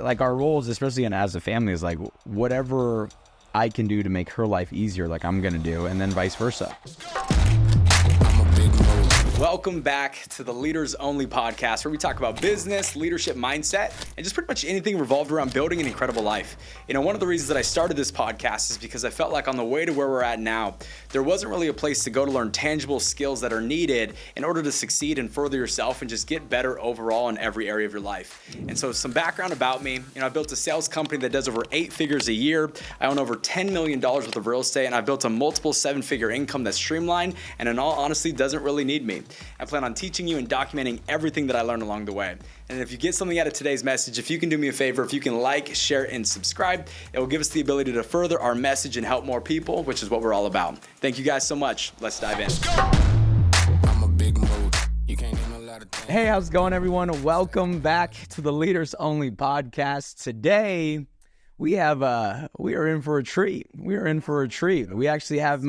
like our roles, especially as a family, is like whatever I can do to make her life easier, like I'm going to do, and then vice versa. Welcome back to the Leaders Only podcast, where we talk about business, leadership mindset, and just pretty much anything revolved around building an incredible life. You know, one of the reasons that I started this podcast is because I felt like on the way to where we're at now, there wasn't really a place to go to learn tangible skills that are needed in order to succeed and further yourself and just get better overall in every area of your life. And so some background about me, I built a sales company that does over 8 figures a year. I own over $10 million worth of real estate, and I've built a multiple 7-figure income that's streamlined and in all honesty doesn't really need me. I plan on teaching you and documenting everything that I learned along the way. And if you get something out of today's message, if you can do me a favor, if you can like, share, and subscribe, it will give us the ability to further our message and help more people, which is what we're all about. Thank you guys so much. Let's dive in. Hey, how's it going, everyone? Welcome back to the Leaders Only podcast. Today, we are in for a treat. We are in for a treat. We actually have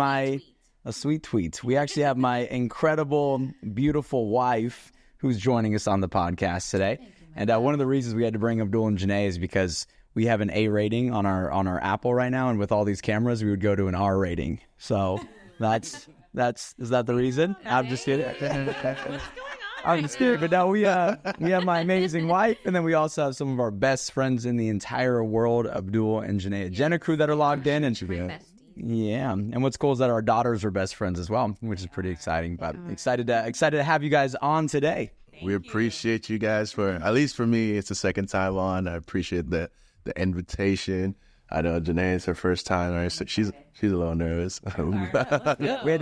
a sweet tweet. We actually have my incredible, beautiful wife who's joining us on the podcast today. And one of the reasons we had to bring Abdul and Janae is because we have an A rating on our Apple right now, and with all these cameras, we would go to an R rating. So is that the reason? I'm just kidding. I'm just kidding. But now we have my amazing wife, and then we also have some of our best friends in the entire world, Abdul and Janae Adjanakrous, that are logged in, and yeah, and what's cool is that our daughters are best friends as well, which is pretty exciting. But excited to have you guys on today. We appreciate you guys at least for me, it's the second time on. I appreciate the invitation. I know Janae is her first time, right? So she's a little nervous. We had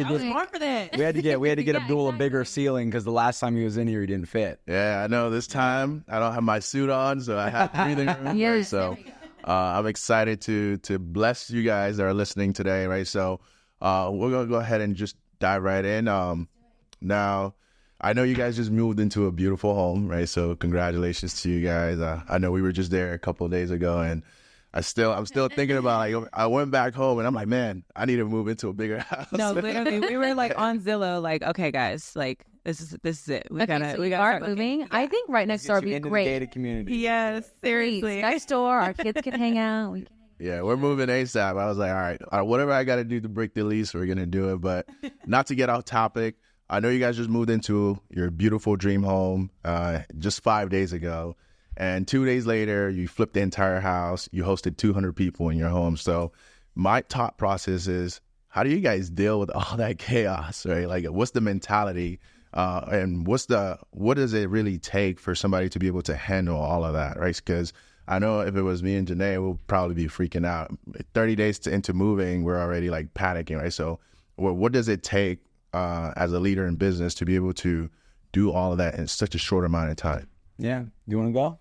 to get Abdul a bigger ceiling because the last time he was in here, he didn't fit. Yeah, I know. This time I don't have my suit on, so I have breathing room. Yes. So I'm excited to bless you guys that are listening today, right? So we're going to go ahead and just dive right in. Now, I know you guys just moved into a beautiful home, right? So congratulations to you guys. I know we were just there a couple of days ago, and I'm still thinking about, like, I went back home, and I'm like, man, I need to move into a bigger house. No, literally, we were like on Zillow, like, okay, guys, like, this is it. We gotta start moving. I think right next door would be great. Gated community. Yes, seriously. Next door, our kids can hang out. Yeah, we're moving ASAP. I was like, all right, whatever I got to do to break the lease, we're gonna do it. But not to get off topic, I know you guys just moved into your beautiful dream home just 5 days ago, and 2 days later, you flipped the entire house. You hosted 200 people in your home. So my thought process is, how do you guys deal with all that chaos, right? Like, what's the mentality? And what does it really take for somebody to be able to handle all of that, right? Because I know if it was me and Janae, we'll probably be freaking out. 30 days into moving, we're already like panicking, right? So what does it take as a leader in business to be able to do all of that in such a short amount of time? Yeah. Do you want to go?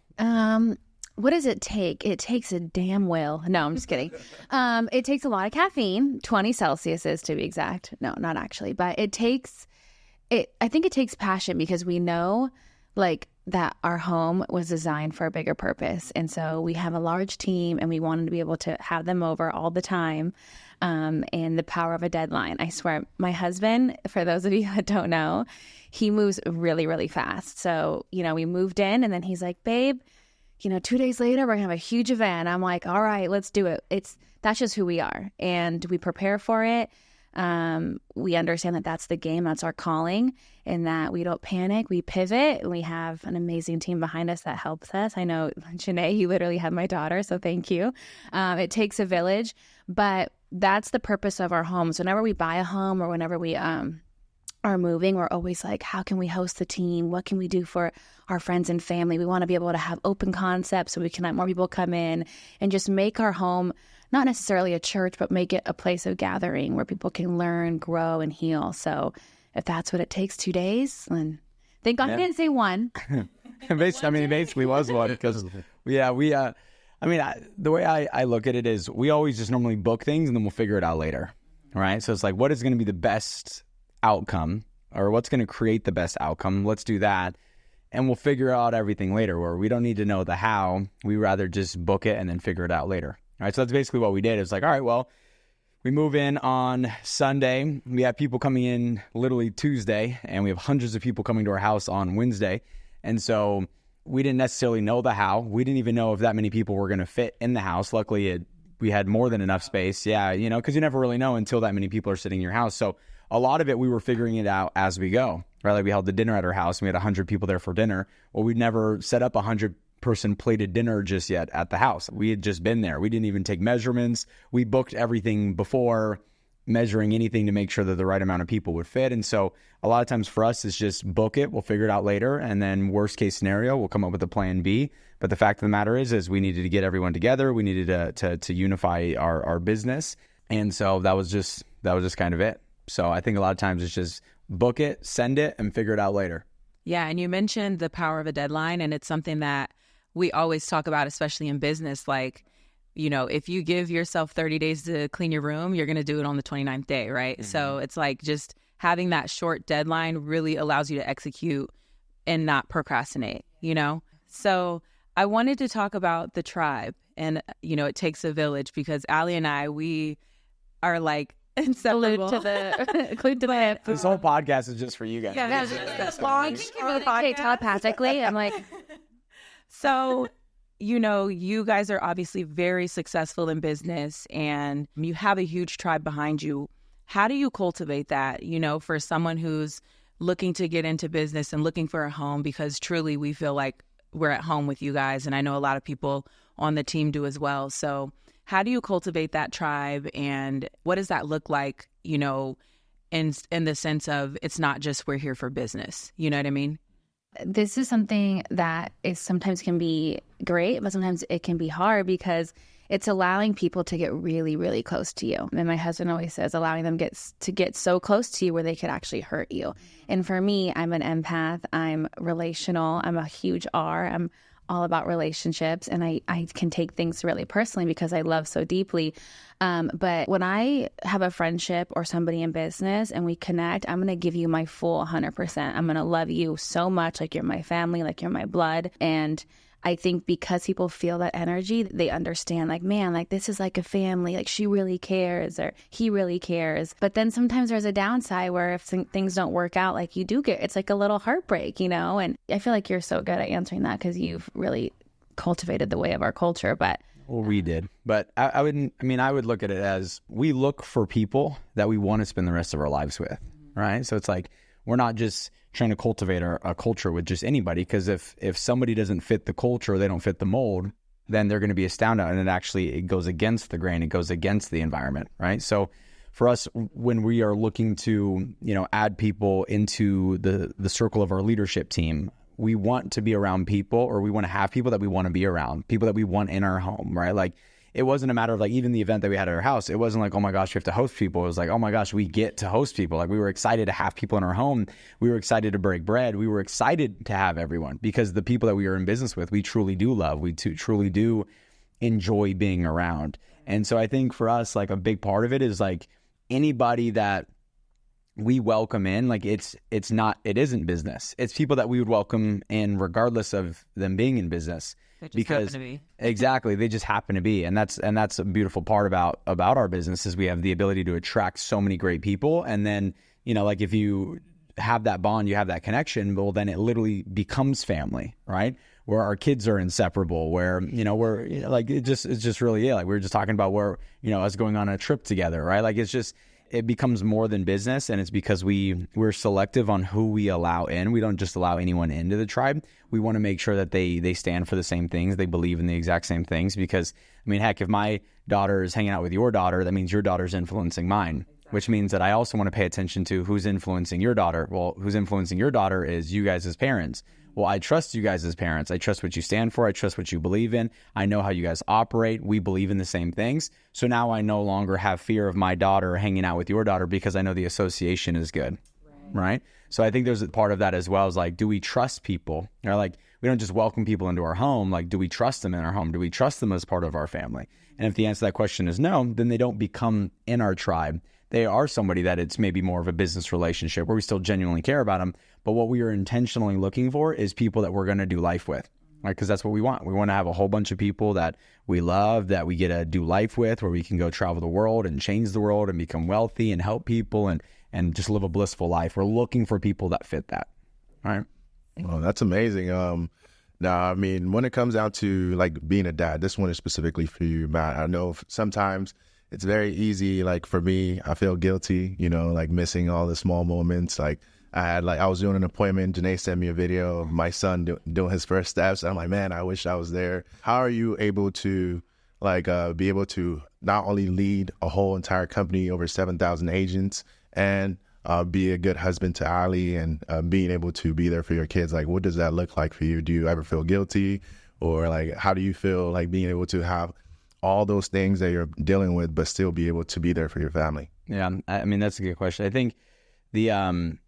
What does it take? It takes a damn whale. No, I'm just kidding. It takes a lot of caffeine, 20 Celsius to be exact. No, not actually, but I think it takes passion, because we know, like, that our home was designed for a bigger purpose. And so we have a large team, and we wanted to be able to have them over all the time. And the power of a deadline. I swear, my husband, for those of you that don't know, he moves really, really fast. So, we moved in, and then he's like, babe, 2 days later, we're gonna have a huge event. I'm like, all right, let's do it. That's just who we are. And we prepare for it. We understand that that's the game, that's our calling, and that we don't panic, we pivot, and we have an amazing team behind us that helps us. I know, Janae, you literally have my daughter, so thank you. It takes a village, but that's the purpose of our homes. Whenever we buy a home, or whenever we are moving, we're always like, how can we host the team? What can we do for our friends and family? We want to be able to have open concepts so we can let more people come in and just make our home not necessarily a church, but make it a place of gathering where people can learn, grow, and heal. So if that's what it takes, 2 days, then thank God he didn't say one. Basically was one, because the way I look at it is, we always just normally book things and then we'll figure it out later. All right. So it's like, what is going to be the best outcome, or what's going to create the best outcome? Let's do that. And we'll figure out everything later, where we don't need to know the how. We rather just book it and then figure it out later. All right, so that's basically what we did. It's like, all right, well, we move in on Sunday. We have people coming in literally Tuesday, and we have hundreds of people coming to our house on Wednesday. And so we didn't necessarily know the how. We didn't even know if that many people were going to fit in the house. Luckily, we had more than enough space. Yeah, you know, because you never really know until that many people are sitting in your house. So a lot of it, we were figuring it out as we go, right? Like we held the dinner at our house and we had 100 people there for dinner. Well, we'd never set up 100-person plated dinner just yet at the house. We had just been there. We didn't even take measurements. We booked everything before measuring anything to make sure that the right amount of people would fit. And so a lot of times for us, it's just book it. We'll figure it out later. And then worst case scenario, we'll come up with a plan B. But the fact of the matter is we needed to get everyone together. We needed to unify our business. And so that was just kind of it. So I think a lot of times it's just book it, send it, and figure it out later. Yeah. And you mentioned the power of a deadline. And it's something that we always talk about, especially in business. Like, you know, if you give yourself 30 days to clean your room, you're going to do it on the 29th day, right? Mm-hmm. So it's like just having that short deadline really allows you to execute and not procrastinate, you know? So I wanted to talk about the tribe and, you know, it takes a village, because Allie and I, we are like inseparable. Glued to the hip. This whole podcast is just for you guys. Yeah, that's long. Telepathically, I'm like... So, you know, you guys are obviously very successful in business and you have a huge tribe behind you. How do you cultivate that, you know, for someone who's looking to get into business and looking for a home? Because truly we feel like we're at home with you guys. And I know a lot of people on the team do as well. So how do you cultivate that tribe, and what does that look like, you know, in the sense of it's not just we're here for business. You know what I mean? This is something that is sometimes can be great, but sometimes it can be hard because it's allowing people to get really, really close to you. And my husband always says allowing them to get so close to you where they could actually hurt you. And for me, I'm an empath. I'm relational. I'm a huge R. I'm all about relationships, and I can take things really personally because I love so deeply. But when I have a friendship or somebody in business and we connect, I'm going to give you my full 100%. I'm going to love you so much, like you're my family, like you're my blood. And I think because people feel that energy, they understand, like, man, like this is like a family, like she really cares or he really cares. But then sometimes there's a downside where if things don't work out, like you do get, it's like a little heartbreak, you know? And I feel like you're so good at answering that because you've really cultivated the way of our culture. But well, we did. But I would look at it as we look for people that we want to spend the rest of our lives with, right? So it's like, we're not just trying to cultivate a culture with just anybody, because if somebody doesn't fit the culture, they don't fit the mold, then they're going to be astounded. And it goes against the grain. It goes against the environment, right? So for us, when we are looking to, you know, add people into the circle of our leadership team, we want to be around people, or we want to have people that we want to be around, people that we want in our home, right? Like, it wasn't a matter of like, even the event that we had at our house, it wasn't like, oh my gosh, we have to host people. It was like, oh my gosh, we get to host people. Like, we were excited to have people in our home. We were excited to break bread. We were excited to have everyone, because the people that we are in business with, we truly do love. We truly do enjoy being around. And so I think for us, like, a big part of it is like anybody that we welcome in, like it isn't business. It's people that we would welcome in regardless of them being in business. Because exactly, they just happen to be, and that's a beautiful part about our business is we have the ability to attract so many great people, and then, you know, like if you have that bond, you have that connection, well, then it literally becomes family, right? Where our kids are inseparable, where, you know, we're, you know, like it's just really like we were just talking about where, you know, us going on a trip together, right? Like it becomes more than business, and it's because we're selective on who we allow in. We don't just allow anyone into the tribe. We want to make sure that they stand for the same things. They believe in the exact same things, because, I mean, heck, if my daughter is hanging out with your daughter, that means your daughter's influencing mine, which means that I also want to pay attention to who's influencing your daughter. Well, who's influencing your daughter is you guys as parents. Well, I trust you guys as parents. I trust what you stand for. I trust what you believe in. I know how you guys operate. We believe in the same things. So now I no longer have fear of my daughter hanging out with your daughter, because I know the association is good, right? So I think there's a part of that as well, is like, do we trust people? Or like, we don't just welcome people into our home. Like, do we trust them in our home? Do we trust them as part of our family? And if the answer to that question is no, then they don't become in our tribe. They are somebody that it's maybe more of a business relationship where we still genuinely care about them. But what we are intentionally looking for is people that we're going to do life with, right? Because that's what we want. We want to have a whole bunch of people that we love, that we get to do life with, where we can go travel the world and change the world and become wealthy and help people and just live a blissful life. We're looking for people that fit that, right? Well, that's amazing. No, I mean, when it comes down to like being a dad, this one is specifically for you, Matt. I know sometimes it's very easy. Like for me, I feel guilty, like missing all the small moments. Like I was doing an appointment. Janae sent me a video of my son doing his first steps. I'm like, man, I wish I was there. How are you able to be able to not only lead a whole entire company, over 7,000 agents, and be a good husband to Ali, and being able to be there for your kids? Like, what does that look like for you? Do you ever feel guilty, or like, how do you feel like being able to have all those things that you're dealing with, but still be able to be there for your family? Yeah, I mean, that's a good question. I think the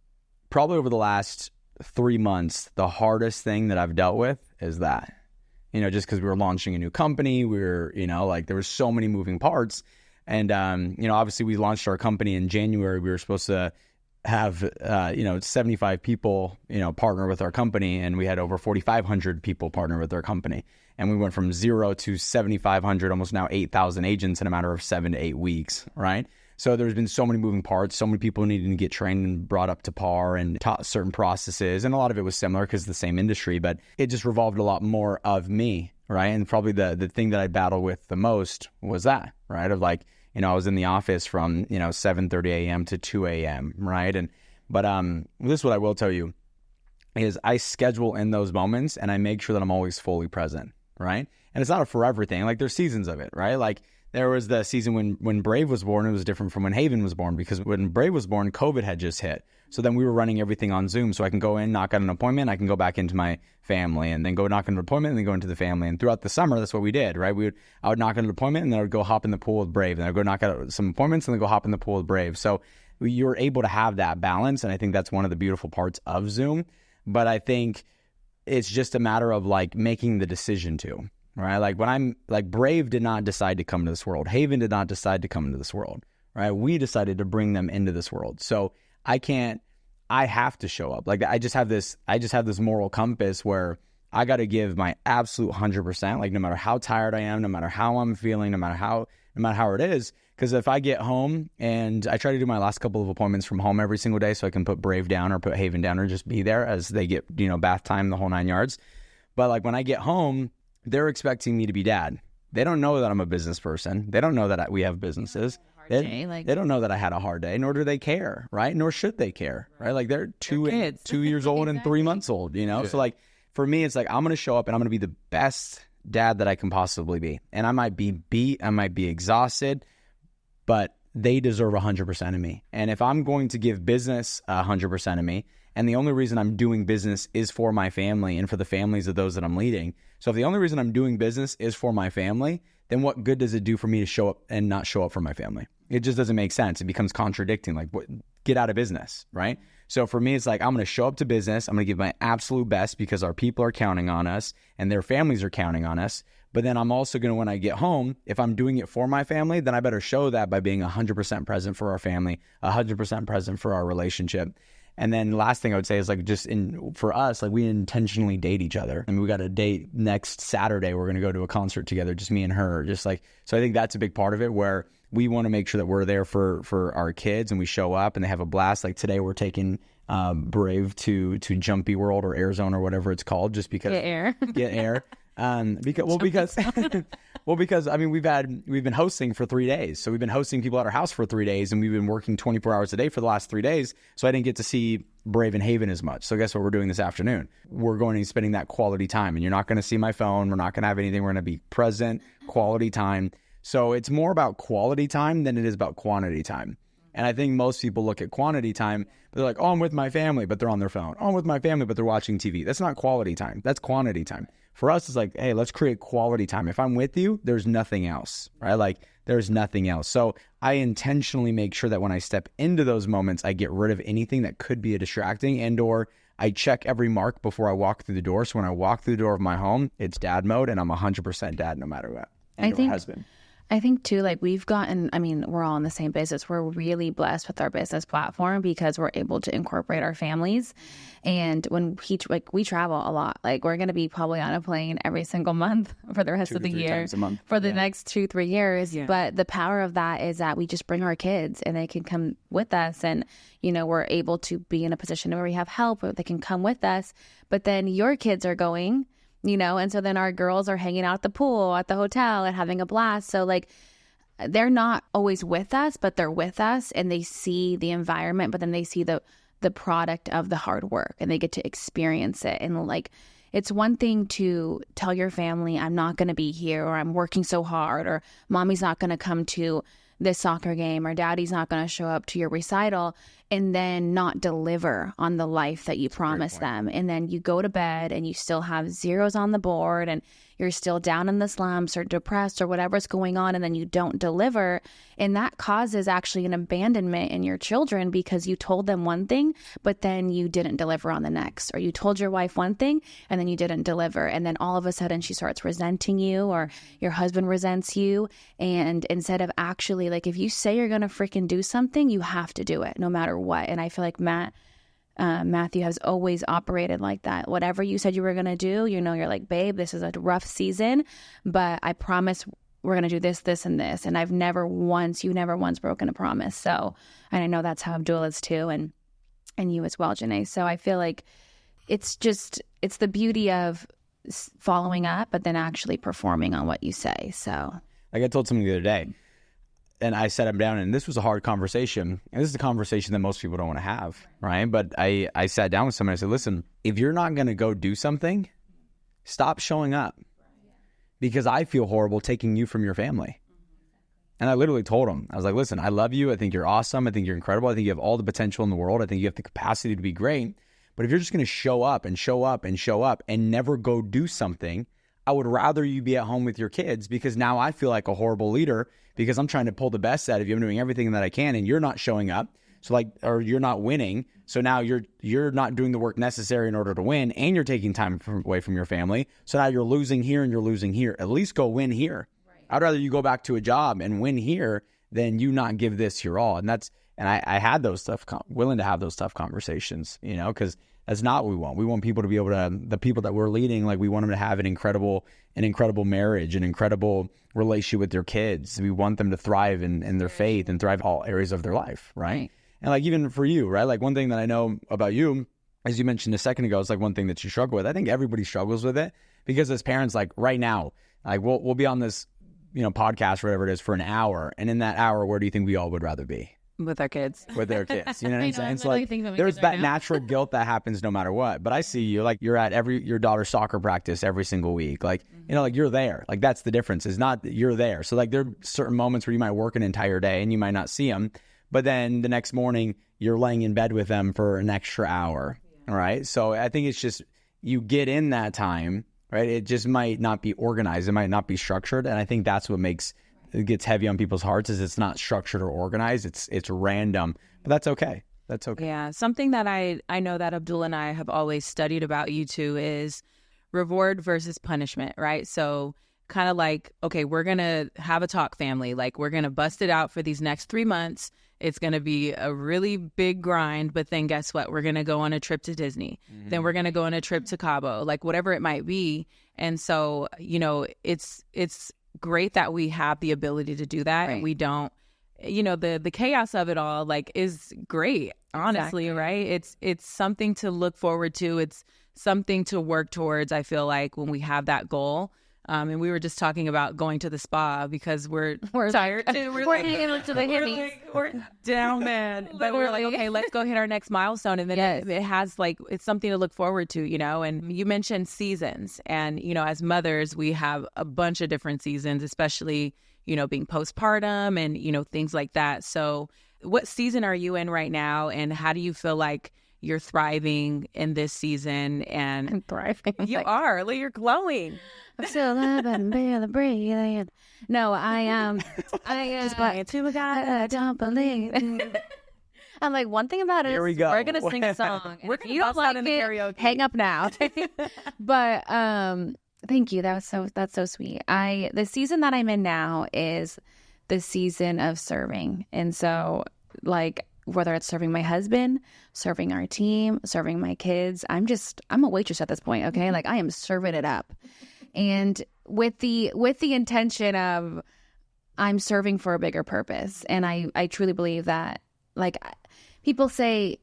probably over the last 3 months, the hardest thing that I've dealt with is that, just because we were launching a new company, we were, there were so many moving parts. And, obviously we launched our company in January. We were supposed to have, 75 people, partner with our company. And we had over 4,500 people partner with our company. And we went from 0 to 7,500, almost now 8,000 agents in a matter of 7 to 8 weeks, right? So there's been so many moving parts, so many people needing to get trained and brought up to par and taught certain processes. And a lot of it was similar because it's the same industry, but it just revolved a lot more of me, right? And probably the thing that I battled with the most was that, right? Of like, I was in the office from, 7:30 a.m. to 2 a.m., right? But this is what I will tell you is I schedule in those moments and I make sure that I'm always fully present, right? And it's not a forever thing. Like there's seasons of it, right? Like there was the season when Brave was born. It was different from when Haven was born, because when Brave was born, COVID had just hit. So then we were running everything on Zoom. So I can go in, knock on an appointment, I can go back into my family, and then go knock on an appointment, and then go into the family. And throughout the summer, that's what we did, right? I would knock on an appointment, and then I would go hop in the pool with Brave. And I'd go knock out some appointments, and then go hop in the pool with Brave. So you were able to have that balance. And I think that's one of the beautiful parts of Zoom. But I think it's just a matter of like making the decision to. Right, like when I'm like Brave did not decide to come to this world. Haven did not decide to come into this world. Right, we decided to bring them into this world. So I have to show up. Like I just have this moral compass where I got to give my absolute 100%. Like no matter how tired I am, no matter how I'm feeling, no matter how it is. Because if I get home and I try to do my last couple of appointments from home every single day, so I can put Brave down or put Haven down or just be there as they get bath time, the whole 9 yards. But like when I get home, they're expecting me to be dad. They don't know that I'm a business person. They don't know that we have businesses. They don't know that I had a hard day, nor do they care, right? Nor should they care, right? Like they're 2 years old and 3 months old, Yeah. So like for me, it's like I'm going to show up and I'm going to be the best dad that I can possibly be. And I might be beat, I might be exhausted, but they deserve 100% of me. And if I'm going to give business 100% of me, and the only reason I'm doing business is for my family and for the families of those that I'm leading. So if the only reason I'm doing business is for my family, then what good does it do for me to show up and not show up for my family? It just doesn't make sense. It becomes contradicting. Like, get out of business, right? So for me, it's like, I'm going to show up to business. I'm going to give my absolute best because our people are counting on us and their families are counting on us. But then I'm also going to, when I get home, if I'm doing it for my family, then I better show that by being 100% present for our family, 100% present for our relationship. And then the last thing I would say is like for us, like we intentionally date each other. I mean, we got a date next Saturday. We're going to go to a concert together, just me and her. Just like, so I think that's a big part of it where we want to make sure that we're there for our kids and we show up and they have a blast. Like today we're taking Brave to Jumpy World or Air Zone or whatever it's called, just because get air. Because I mean we've been hosting for 3 days, so we've been hosting people at our house for 3 days, and we've been working 24 hours a day for the last 3 days. So I didn't get to see Brave and Haven as much. So guess what we're doing this afternoon? We're going and spending that quality time, and you're not going to see my phone. We're not going to have anything. We're going to be present, quality time. So it's more about quality time than it is about quantity time. And I think most people look at quantity time, they're like, oh, I'm with my family, but they're on their phone. Oh, I'm with my family, but they're watching TV. That's not quality time. That's quantity time. For us, it's like, hey, let's create quality time. If I'm with you, there's nothing else, right? Like there's nothing else. So I intentionally make sure that when I step into those moments, I get rid of anything that could be a distracting, and or I check every mark before I walk through the door. So when I walk through the door of my home, it's dad mode, and I'm 100% dad no matter what. And husband. I think too, like we're all in the same business. We're really blessed with our business platform because we're able to incorporate our families. And when we travel a lot, like we're going to be probably on a plane every single month for the rest of the year, for the next 2-3 years. Yeah. But the power of that is that we just bring our kids and they can come with us. And, we're able to be in a position where we have help, or they can come with us. But then your kids are going you know? And so then our girls are hanging out at the pool, at the hotel, and having a blast. So like, they're not always with us, but they're with us, and they see the environment, but then they see the product of the hard work, and they get to experience it. And like, it's one thing to tell your family, I'm not going to be here, or I'm working so hard, or mommy's not going to come to this soccer game, or daddy's not going to show up to your recital, and then not deliver on the life that you promised them. And then you go to bed and you still have zeros on the board, and you're still down in the slumps or depressed or whatever's going on, and then you don't deliver. And that causes actually an abandonment in your children, because you told them one thing, but then you didn't deliver on the next. Or you told your wife one thing and then you didn't deliver. And then all of a sudden she starts resenting you, or your husband resents you. And instead of actually, like, if you say you're going to freaking do something, you have to do it no matter what. And I feel like Matthew has always operated like that. Whatever you said you were going to do, you know, you're like, babe, this is a rough season, but I promise we're going to do this, this, and this. And you never once broken a promise. So, and I know that's how Abdul is too. And you as well, Janae. So I feel like it's the beauty of following up, but then actually performing on what you say. So like I told somebody the other day, and I sat him down, and this was a hard conversation. And this is a conversation that most people don't want to have, right? But I sat down with someone and I said, listen, if you're not going to go do something, stop showing up, because I feel horrible taking you from your family. And I literally told him, I was like, listen, I love you. I think you're awesome. I think you're incredible. I think you have all the potential in the world. I think you have the capacity to be great. But if you're just going to show up and show up and show up and never go do something, I would rather you be at home with your kids, because now I feel like a horrible leader, because I'm trying to pull the best out of you. I'm doing everything that I can, and you're not showing up. So like, or you're not winning. So now you're not doing the work necessary in order to win, and you're taking time away from your family. So now you're losing here and you're losing here. At least go win here. Right. I'd rather you go back to a job and win here than you not give this your all. And I had those willing to have those tough conversations, you know, because that's not what we want. We want people to be able to, the people that we're leading, like we want them to have an incredible marriage, an incredible relationship with their kids. We want them to thrive in their faith and thrive all areas of their life, right? And like even for you, right? Like one thing that I know about you, as you mentioned a second ago, is like one thing that you struggle with. I think everybody struggles with it, because as parents, like right now, like we'll be on this, you know, podcast, whatever it is, for an hour. And in that hour, where do you think we all would rather be? With our kids. With their kids. You know what I'm saying? It's like there's that natural guilt that happens no matter what. But I see you, like you're at your daughter's soccer practice every single week. Like, you know, like you're there. Like that's the difference, is not that you're there. So like there are certain moments where you might work an entire day and you might not see them. But then the next morning you're laying in bed with them for an extra hour. Yeah. Right. So I think it's just, you get in that time, right? It just might not be organized. It might not be structured. And I think that's what it gets heavy on people's hearts, is it's not structured or organized. It's random, but that's okay. That's okay. Yeah. Something that I know that Abdul and I have always studied about you two is reward versus punishment, right? So kind of like, okay, we're going to have a talk, family. Like we're going to bust it out for these next 3 months. It's going to be a really big grind, but then guess what? We're going to go on a trip to Disney. Mm-hmm. Then we're going to go on a trip to Cabo, like whatever it might be. And so, you know, it's great that we have the ability to do that. Right. And we don't, you know, the chaos of it all, like, is great, honestly. Exactly. Right. It's something to look forward to. It's something to work towards, I feel like, when we have that goal. And we were just talking about going to the spa because we're tired too. We're hanging up to the hippies. We're down, man. But we're like, okay, let's go hit our next milestone. And then it has, like, it's something to look forward to, you know. And you mentioned seasons. And, you know, as mothers, we have a bunch of different seasons, especially, you know, being postpartum and, you know, things like that. So what season are you in right now? And how do you feel like you're thriving in this season? And I'm thriving. You are. Like, you're glowing. I'm still alive and barely breathing. No, I don't believe. I'm like, one thing about it is we're gonna sing a song. You don't like it, karaoke. Hang up now. But thank you. That's so sweet. The season that I'm in now is the season of serving, and so like, whether it's serving my husband, serving our team, serving my kids, I'm a waitress at this point. Okay, like I am serving it up. And with the intention of I'm serving for a bigger purpose. And I truly believe that, like, people say,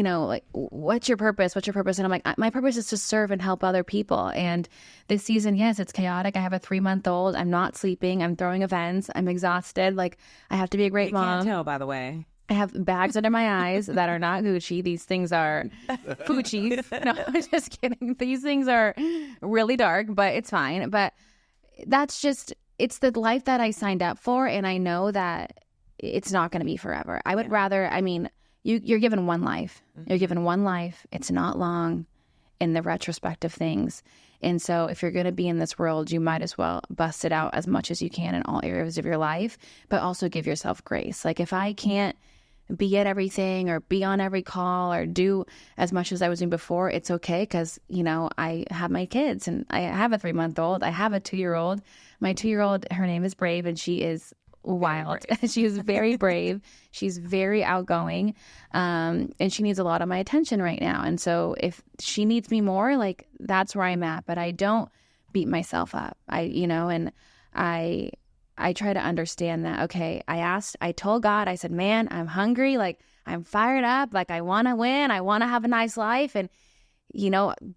like, what's your purpose? What's your purpose? And I'm like, my purpose is to serve and help other people. And this season, yes, it's chaotic. I have a 3-month-old. I'm not sleeping. I'm throwing events. I'm exhausted. Like, I have to be a great mom. Can't tell, by the way. I have bags under my eyes that are not Gucci. These things are Fucci. No, I'm just kidding. These things are really dark, but it's fine. But that's just, it's the life that I signed up for. And I know that it's not going to be forever. I would rather, I mean, you're given one life. You're given one life. It's not long in the retrospect of things. And so if you're going to be in this world, you might as well bust it out as much as you can in all areas of your life, but also give yourself grace. Like, if I can't be at everything or be on every call or do as much as I was doing before, it's okay, because, I have my kids, and I have a 3-month-old. I have a 2-year-old. My 2-year-old, her name is Brave, and she is wild. She is very brave. She's very outgoing. And she needs a lot of my attention right now. And so if she needs me more, like, that's where I'm at. But I don't beat myself up. I try to understand that, okay, I told God, I said, man, I'm hungry. Like, I'm fired up. Like, I want to win. I want to have a nice life. And,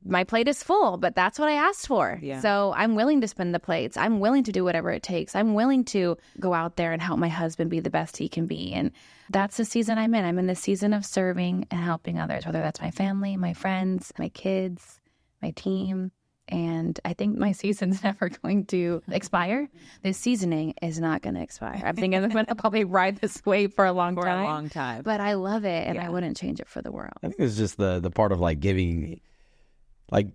my plate is full, but that's what I asked for. Yeah. So I'm willing to spin the plates. I'm willing to do whatever it takes. I'm willing to go out there and help my husband be the best he can be. And that's the season I'm in. I'm in the season of serving and helping others, whether that's my family, my friends, my kids, my team. And I think my season's never going to expire. This seasoning is not going to expire. I'm thinking I'm going to probably ride this wave for a long time. But I love it, and I wouldn't change it for the world. I think it's just the part of like giving, like,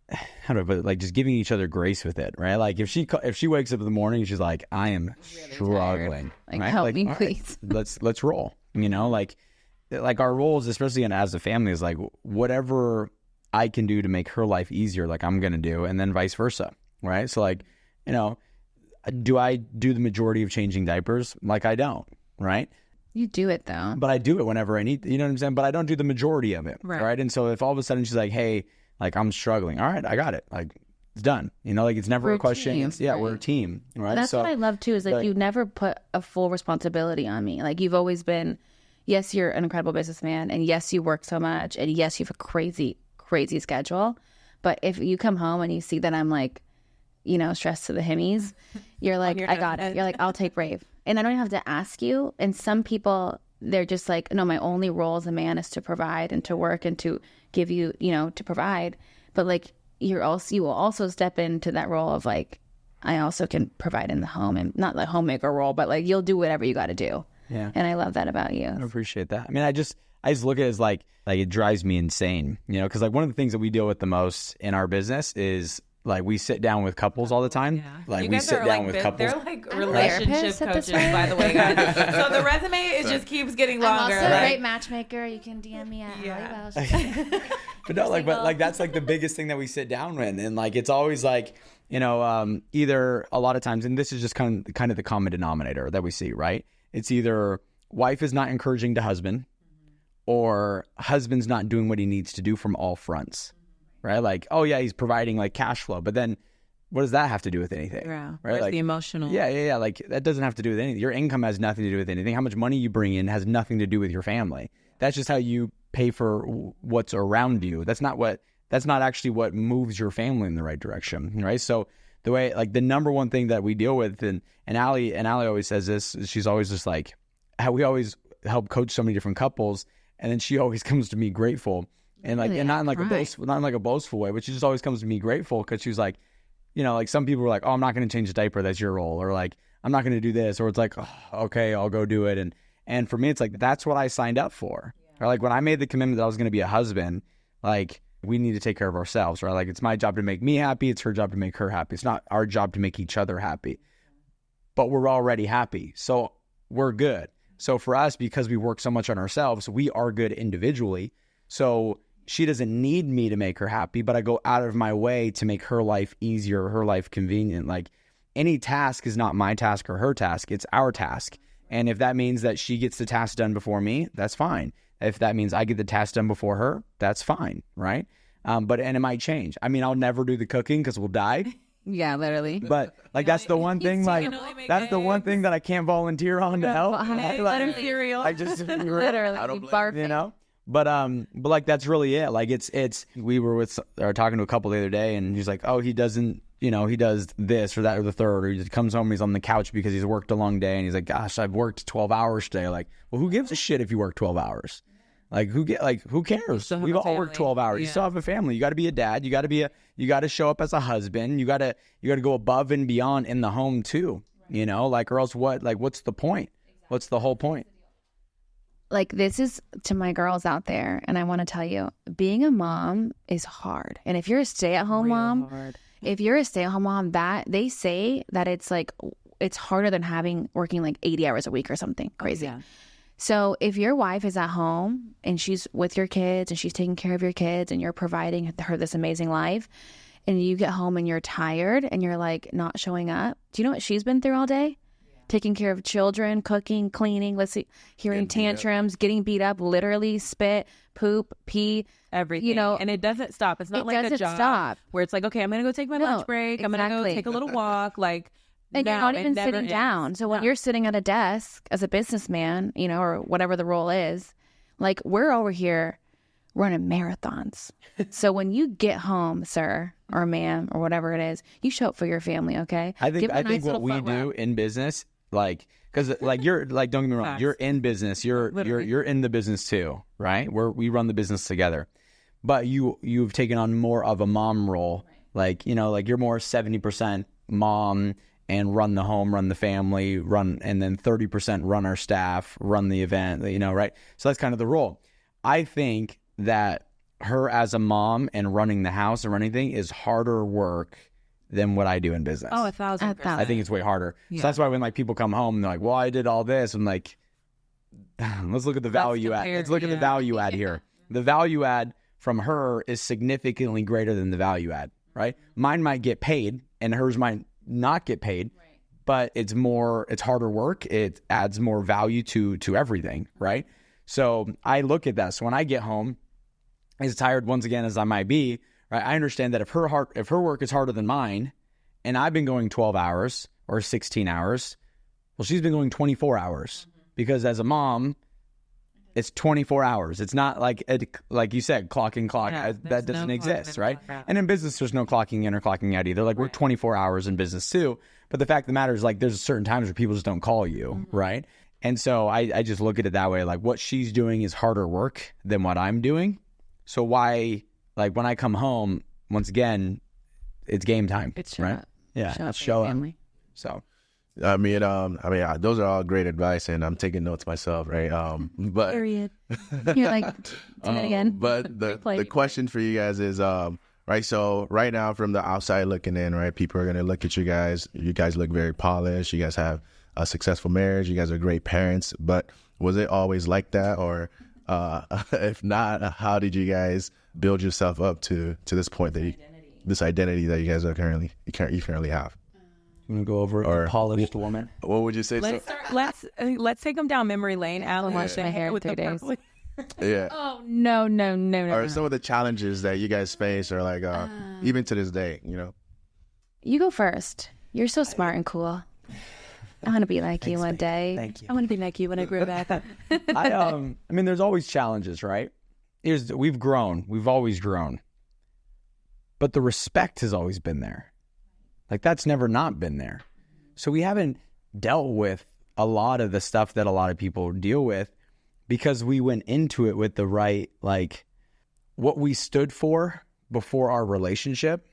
how do I put it? Like, just giving each other grace with it, right? Like, if she wakes up in the morning, she's like, I am struggling. Like, right? help like, me, right, please. let's roll. Like our roles, especially as a family, is like whatever I can do to make her life easier, like I'm going to do, and then vice versa, right? So like, do I do the majority of changing diapers? Like, I don't, right? You do it though. But I do it whenever I need, you know what I'm saying? But I don't do the majority of it, right? And so if all of a sudden she's like, hey, like, I'm struggling, all right, I got it. Like, it's done. Like, it's never We're a question. team, It's, we're a team, right? That's what I love too, is like, you never put a full responsibility on me. Like, you've always been, yes, you're an incredible businessman, and yes, you work so much, and yes, you have a crazy schedule. But if you come home and you see that I'm like, stressed to the himmies, you're like, I got it. You're like, I'll take Brave. And I don't even have to ask you. And some people, they're just like, no, my only role as a man is to provide and to work and to give you, to provide. But like, you will also step into that role of like, I also can provide in the home, and not the homemaker role, but like, you'll do whatever you got to do. Yeah. And I love that about you. I appreciate that. I mean, I just look at it as like it drives me insane, because like one of the things that we deal with the most in our business is like we sit down with couples all the time. Yeah. Like, we sit down with couples. They're like relationship coaches, by the way, guys. So the resume just keeps getting longer. I'm also a great matchmaker. You can DM me at Welsh. But no, but that's like the biggest thing that we sit down with, and like it's always like either a lot of times, and this is just kind of the common denominator that we see, right? It's either wife is not encouraging to husband, or husband's not doing what he needs to do from all fronts, right? Like, oh yeah, he's providing like cash flow, but then what does that have to do with anything? Yeah, right? Like the emotional. Yeah. Like, that doesn't have to do with anything. Your income has nothing to do with anything. How much money you bring in has nothing to do with your family. That's just how you pay for what's around you. That's not actually what moves your family in the right direction, right? So the way, like, the number one thing that we deal with, and Allie always says this, she's always just like, how we always help coach so many different couples, and then she always comes to me grateful, and like, and not in like a boastful way, but she just always comes to me grateful, because she's like, like some people are like, oh, I'm not going to change the diaper, that's your role, or like, I'm not going to do this, or it's like, oh, okay, I'll go do it, and for me, it's like, that's what I signed up for. Or like, when I made the commitment that I was going to be a husband, like, we need to take care of ourselves, right? Like, it's my job to make me happy. It's her job to make her happy. It's not our job to make each other happy. But we're already happy, so we're good. So for us, because we work so much on ourselves, we are good individually. So she doesn't need me to make her happy, but I go out of my way to make her life easier, her life convenient. Like, any task is not my task or her task. It's our task. And if that means that she gets the task done before me, that's fine. If that means I get the task done before her, that's fine, right? But it might change. I mean, I'll never do the cooking because we'll die. Yeah, literally. But like, that's the one thing. Like, that's the one thing that I can't volunteer on to help. Butter cereal. I just literally, I don't blame barfing. But like that's really it. Like it's we were talking to a couple the other day, and he's like, oh, he doesn't, he does this or that or the third, or he just comes home and he's on the couch because he's worked a long day, and he's like, gosh, I've worked 12 hours today. Like, well, who gives a shit if you work 12 hours? Like who cares? We've all worked 12 hours. Yeah. You still have a family. You got to be a dad. You got to show up as a husband. You got to go above and beyond in the home too. Like, or else what? Like, what's the point? What's the whole point? Like, this is to my girls out there, and I want to tell you, being a mom is hard. And if you're a stay-at-home mom, that they say that it's like it's harder than working like 80 hours a week or something crazy. Oh, yeah. So if your wife is at home and she's with your kids and she's taking care of your kids and you're providing her this amazing life, and you get home and you're tired and you're like not showing up, do you know what she's been through all day? Taking care of children, cooking, cleaning, hearing tantrums, getting beat up, literally spit, poop, pee, everything. And it doesn't stop. It's not like a job where it's like, okay, I'm going to go take my lunch break. Exactly. I'm going to go take a little walk. Like, and you're not even sitting down. So when you're sitting at a desk as a businessman, or whatever the role is, like we're over here running marathons. So when you get home, sir or ma'am or whatever it is, you show up for your family, okay? I think what we do in business, like, because like you're like, don't get me wrong, you're in business, you're in the business too, right? We run the business together, but you've taken on more of a mom role, like like you're more 70% mom and run the home, run the family, and then 30% run our staff, run the event, right? So that's kind of the role. I think that her as a mom and running the house and running thing is harder work than what I do in business. Oh, 1,000%. I think it's way harder. Yeah. So that's why when like people come home and they're like, well, I did all this. I'm like, let's look at the value add. Let's look at the value add here. The value add from her is significantly greater than the value add, right? Mine might get paid and hers might not get paid, but it's harder work. It adds more value to everything, right? So I look at that. So when I get home, as tired once again as I might be, right, I understand that if her work is harder than mine, and I've been going 12 hours or 16 hours, well, she's been going 24 hours because as a mom, it's 24 hours. It's not like you said, clock in, clock out. That doesn't exist, right? And in business, there's no clocking in or clocking out either. Like we're 24 hours in business too. But the fact of the matter is, like, there's certain times where people just don't call you, right? And so I just look at it that way. Like what she's doing is harder work than what I'm doing. So why, like when I come home, once again, it's game time, right? Yeah, show up. So. I mean, those are all great advice, and I'm taking notes myself, right? But period. You're like, do it again. But the question for you guys is, right? So right now, from the outside looking in, right? People are gonna look at you guys. You guys look very polished. You guys have a successful marriage. You guys are great parents. But was it always like that, or if not, how did you guys build yourself up to this point this identity that you guys are currently have? I'm gonna go over a polished woman. What would you say? Let's take them down memory lane. Alan washed my hair with 3 days. Yeah. Oh no. Or some of the challenges that you guys face, or like even to this day, You go first. You're so smart and cool. I want to be like you one day. Thank you. I want to be like you when I grow back. I mean, there's always challenges, right? We've grown. We've always grown. But the respect has always been there. Like that's never not been there. So we haven't dealt with a lot of the stuff that a lot of people deal with because we went into it with the right, like what we stood for before our relationship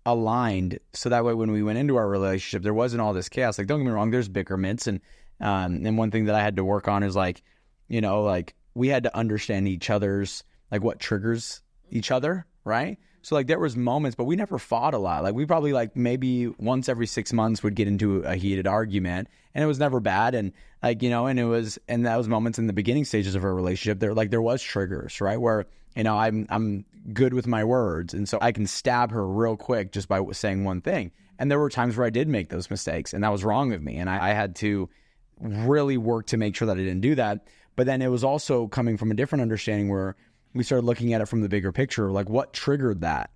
aligned. So that way, when we went into our relationship, there wasn't all this chaos. Like, don't get me wrong, there's bickerments. And one thing that I had to work on is like, like we had to understand each other's, like what triggers each other. Right. So like there was moments, but we never fought a lot. Like we probably like maybe once every 6 months would get into a heated argument, and it was never bad. And like, and that was moments in the beginning stages of our relationship. There was triggers, right? Where, I'm good with my words. And so I can stab her real quick just by saying one thing. And there were times where I did make those mistakes, and that was wrong of me. And I had to really work to make sure that I didn't do that. But then it was also coming from a different understanding where we started looking at it from the bigger picture, like what triggered that,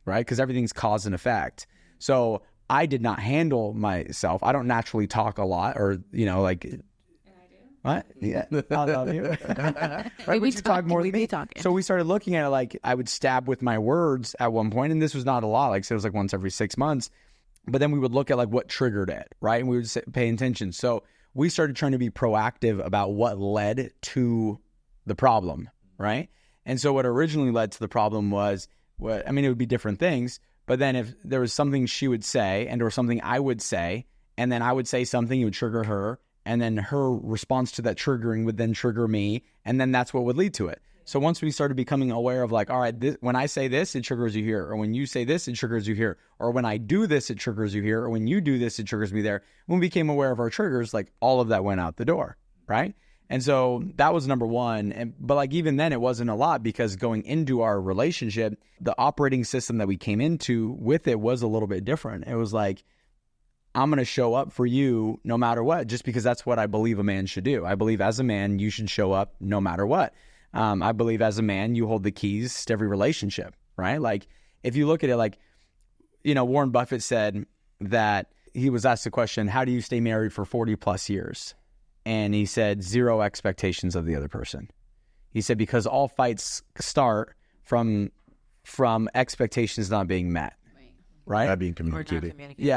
right? Because everything's cause and effect. So I did not handle myself. I don't naturally talk a lot, or, like. And I do. What? Yeah, I'll love you. Right? But you talk more than me. So we started looking at it like I would stab with my words at one point, and this was not a lot. Like, so it was like once every 6 months. But then we would look at like what triggered it, right? And we would pay attention. So we started trying to be proactive about what led to the problem, right? And so what originally led to the problem was, it would be different things. But then if there was something she would say and or something I would say, and then I would say something, it would trigger her. And then her response to that triggering would then trigger me. And then that's what would lead to it. So once we started becoming aware of like, all right, when I say this, it triggers you here. Or when you say this, it triggers you here. Or when I do this, it triggers you here. Or when you do this, it triggers me there. When we became aware of our triggers, like all of that went out the door, right? And so that was number one. But like even then, it wasn't a lot because going into our relationship, the operating system that we came into with it was a little bit different. It was like, I'm going to show up for you no matter what, just because that's what I believe a man should do. I believe as a man, you should show up no matter what. I believe as a man, you hold the keys to every relationship, right? Like if you look at it like, Warren Buffett said that he was asked the question, how do you stay married for 40 plus years? And he said, 0 expectations of the other person. He said, because all fights start from expectations not being met, right? Not being communicated.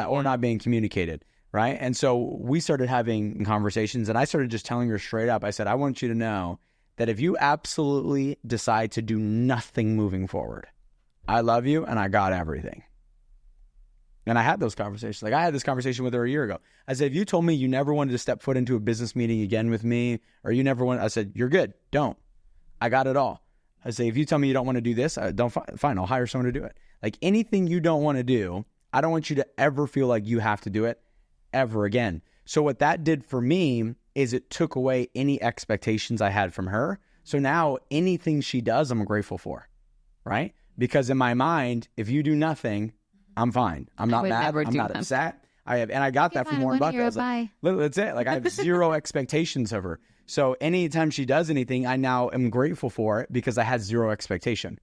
Or not being communicated, right? And so we started having conversations and I started just telling her straight up, I said, I want you to know that if you absolutely decide to do nothing moving forward, I love you and I got everything. And I had those conversations. Like I had this conversation with her a year ago. I said, if you told me you never wanted to step foot into a business meeting again with me, or you never want, I said, you're good. Don't. I got it all. I say, if you tell me you don't want to do this, fine, I'll hire someone to do it. Like anything you don't want to do, I don't want you to ever feel like you have to do it ever again. So what that did for me is it took away any expectations I had from her. So now anything she does, I'm grateful for, right? Because in my mind, if you do nothing, I'm fine. I'm not mad. I'm not upset. And I got that from Warren Buffett. I was like, that's it. Like I have 0 expectations of her. So anytime she does anything, I now am grateful for it because I had 0 expectation,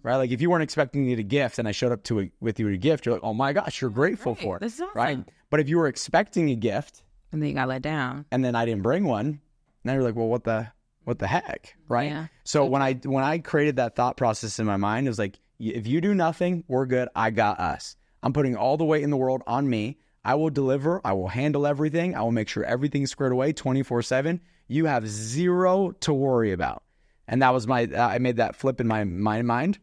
right? Like if you weren't expecting me to gift and I showed up with you a gift, you're like, oh my gosh, you're grateful for it, this is awesome. Right? But if you were expecting a gift and then you got let down, and then I didn't bring one, now you're like, well, what the heck, right? Yeah. So when I created that thought process in my mind, it was like, if you do nothing, we're good. I got us. I'm putting all the weight in the world on me. I will deliver. I will handle everything. I will make sure everything's squared away 24/7. You have 0 to worry about. And that was I made that flip in my mind.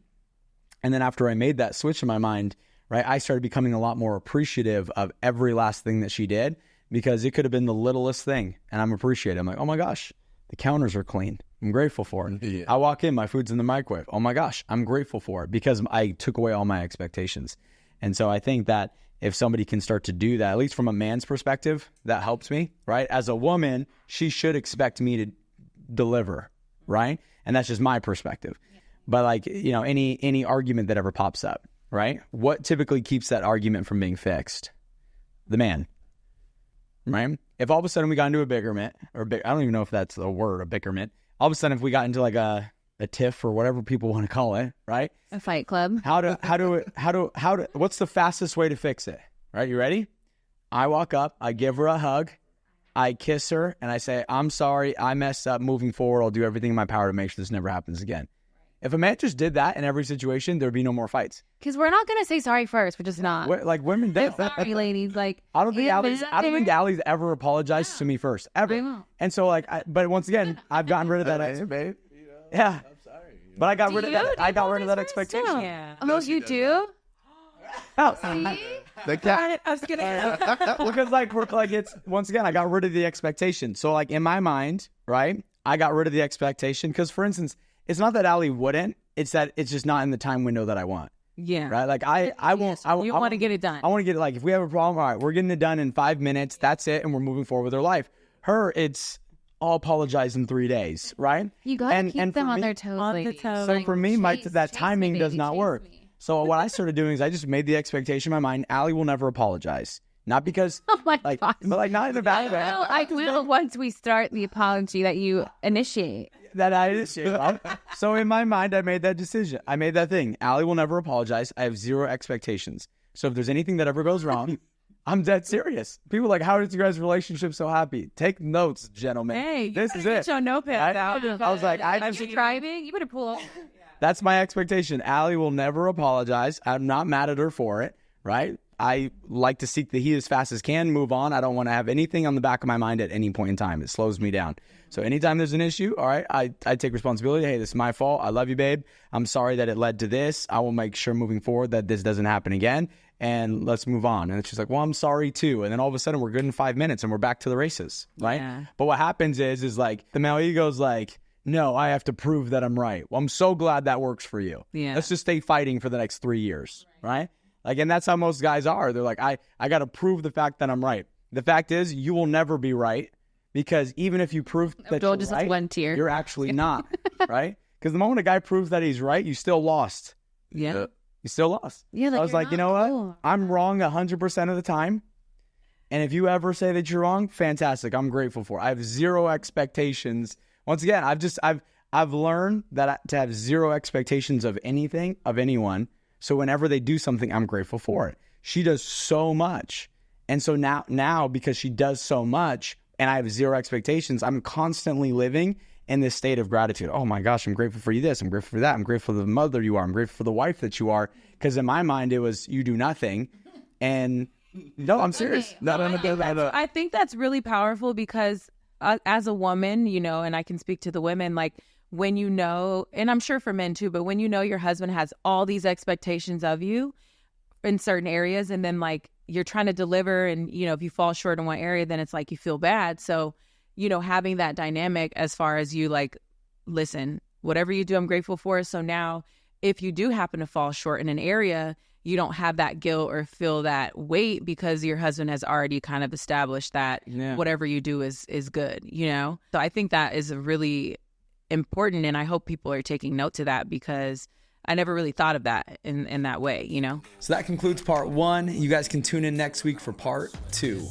And then after I made that switch in my mind, right, I started becoming a lot more appreciative of every last thing that she did because it could have been the littlest thing. And I'm appreciative. I'm like, oh my gosh, the counters are clean. I'm grateful for it. Yeah. I walk in, my food's in the microwave. Oh my gosh, I'm grateful for it because I took away all my expectations. And so I think that if somebody can start to do that, at least from a man's perspective, that helps me, right? As a woman, she should expect me to deliver, right? And that's just my perspective. Yeah. But like, any argument that ever pops up, right? What typically keeps that argument from being fixed? The man, right? If all of a sudden we got into a bickerment, I don't even know if that's a word, a bickerment. All of a sudden, if we got into like a tiff or whatever people want to call it, right? A fight club. What's the fastest way to fix it? Right? You ready? I walk up, I give her a hug, I kiss her, and I say, I'm sorry, I messed up. Moving forward, I'll do everything in my power to make sure this never happens again. If a man just did that in every situation, there would be no more fights. Because we're not going to say sorry first. We're just not. Like women do. Sorry, ladies. Like I don't think Allie's ever apologized to me first, ever. And so but once again, I've gotten rid of that. Hey, babe. Yeah. I'm sorry. But I got rid of that. I got rid of that expectation. Yeah. Oh, you do? Oh, the cat. I was kidding. Because it's once again, I got rid of the expectation. So like in my mind, right? I got rid of the expectation because, for instance, it's not that Allie wouldn't. It's that it's just not in the time window that I want. Yeah. Right. Like I won't. You want to get it done. I want to get it. Like if we have a problem, all right, we're getting it done in 5 minutes. That's it, and we're moving forward with our life. Her, it's I'll apologize in 3 days. Right. You got to keep them on their toes. So for me, that timing does not work. So what I started doing is I just made the expectation in my mind, Allie will never apologize. Not because, gosh. but like not in a bad way. I will once we start the apology that you initiate. That I initiate. So in my mind, I made that decision. I made that thing. Allie will never apologize. I have 0 expectations. So if there's anything that ever goes wrong, I'm dead serious. People are like, how is your guys' relationship so happy? Take notes, gentlemen. Hey, this is it. Your notepad out. I was like, I'm subscribing. You better pull up. That's my expectation. Allie will never apologize. I'm not mad at her for it, right? I like to seek the heat as fast as can, move on. I don't want to have anything on the back of my mind at any point in time. It slows me down. So anytime there's an issue, all right, I take responsibility. Hey, this is my fault. I love you, babe. I'm sorry that it led to this. I will make sure moving forward that this doesn't happen again, and let's move on. And she's like, well, I'm sorry too. And then all of a sudden we're good in 5 minutes and we're back to the races, right? Yeah. But what happens is like the male ego's like, no, I have to prove that I'm right. Well, I'm so glad that works for you. Yeah. Let's just stay fighting for the next 3 years, right? Like, and that's how most guys are. They're like, I got to prove the fact that I'm right. The fact is, you will never be right, because even if you prove that Abdul you're just right, has one tear. you're actually not, right? Because the moment a guy proves that he's right, you still lost. Yeah. You still lost. Yeah, like I was you're like, you not know what? cool. I'm wrong 100% of the time. And if you ever say that you're wrong, fantastic. I'm grateful for it. I have zero expectations. Once again, I've learned that to have zero expectations of anything, of anyone. So whenever they do something, I'm grateful for it. She does so much. And so now because she does so much and I have zero expectations, I'm constantly living in this state of gratitude. Oh my gosh, I'm grateful for you this. I'm grateful for that. I'm grateful for the mother you are. I'm grateful for the wife that you are. Because in my mind, it was you do nothing. And no, I'm serious. I think that's really powerful because as a woman, you know, and I can speak to the women, like when you know, and I'm sure for men too, but when you know your husband has all these expectations of you in certain areas, and then like you're trying to deliver, and you know, if you fall short in one area, then it's like you feel bad. So, you know, having that dynamic as far as you like, listen, whatever you do, I'm grateful for. So now if you do happen to fall short in an area, you don't have that guilt or feel that weight because your husband has already kind of established that whatever you do is good, you know? So I think that is a really important, and I hope people are taking note to that because I never really thought of that in that way, you know? So that concludes part 1. You guys can tune in next week for part 2.